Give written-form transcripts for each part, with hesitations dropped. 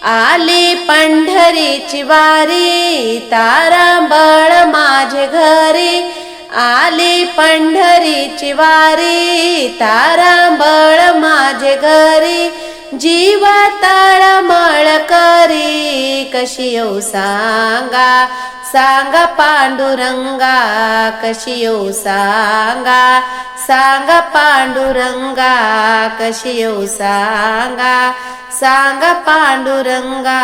आली पंढरीची वारी तारांबळ माझे घरी, आली पंढरीची वारी तारांबळ माझे घरी, जीव तळमळ करी कशी येऊ सांगा, सांगा पांडुरंगा कशी येऊ सांगा, सांगा पांडुरंगा कशी येऊ सांगा, सांगा पांडुरंगा।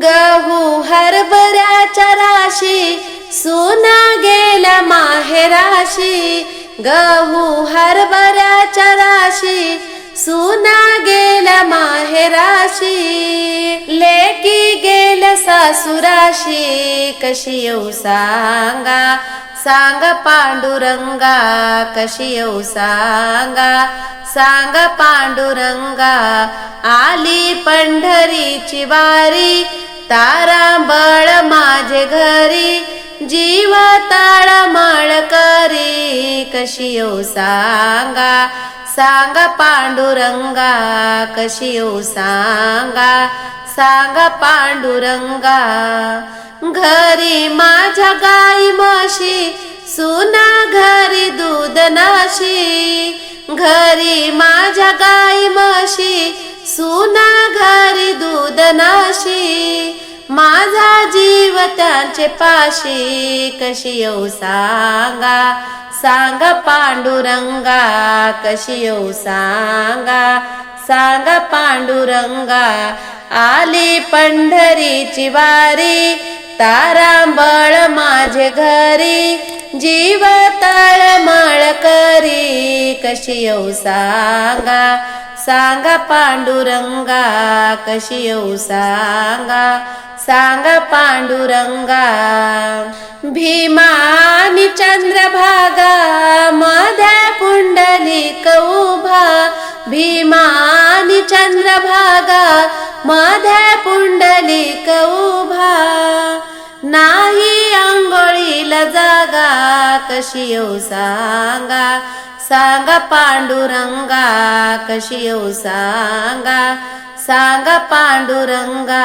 गहू हरभऱ्याच्या राशी सोना गेला माहेराशी, गहू हरभऱ्याच्या राशी सोना गेला माहेराशी, लेकी गेल्या सासुराशी कशी येऊ सांगा, सांगा पांडुरंगा कशी येऊ सांगा, सांगा पांडुरंगा। आली पंढरीची वारी तारांबळ माझे घरी, जीव तळमळ करी कशी येऊ सांगा, सांगा पांडुरंगा कशी येऊ सांगा, सांगा पांडुरंगा। घरी माझ्या गाई म्हशी सुना घरी दूध नाशी, घरी माझ्या गाई म्हशी सुना घरी दूध नाशी, माझा जीव त्यांचे पाशी कशी येऊ सांगा, सांगा पांडुरंगा कशी येऊ सांगा, सांगा पांडुरंगा। आली पंढरीची वारी तारांबळ माझे घरी, जीव तळमळ करी कशी येऊ सांगा, सांगा पांडुरंगा कशी येऊ सांगा, सांगा पांडुरंगा। भीमा आणि चंद्रभागा मध्ये पुंडलिक उभा, भीमा आणि चंद्रभागा मध्ये पुंडलिक उभा, नाही अंघोळीला जागा कशी येऊ सांगा, सांगा पांडुरंगा कशी येऊ सांगा, सांगा पांडुरंगा।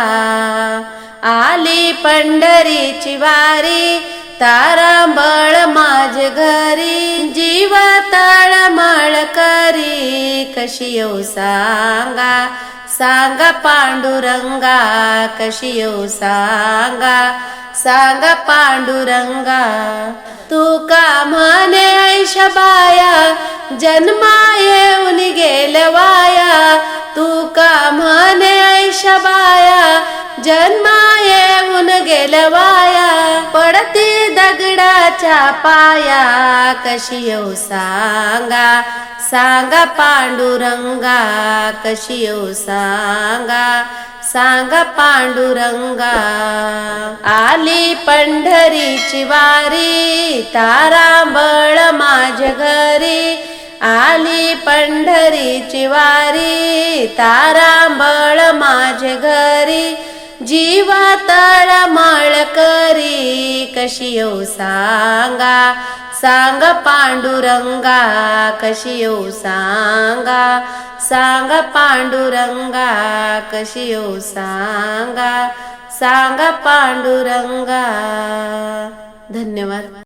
आली पंढरीची वारी तारांबळ माझे घरी, जीव तळमळ करी कशी येऊ सांगा, सांगा पांडुरंगा कशी येऊ सांगा, सांगा पांडुरंगा। तुका म्हणे ऐशबाया जन्मा येऊन गेल्या वाया, तुका म्हणे ऐशबाया जन्मा येऊन गेल्या वाया, पडती दगडाच्या पाया कशी येऊ सांगा, सांगा पांडुरंगा कशी येऊ सांगा, सांगा पांडुरंगा। आली पंढरीची वारी तारांबळ माझ्या घरी, आली पंढरीची वारी तारांबळ माझे घरी, जीव तळमळ करी कशी येऊ सांगा, सांगा पांडुरंगा कशी येऊ सांगा, सांगा पांडुरंगा कशी येऊ सांगा, सांगा पांडुरंगा। धन्यवाद।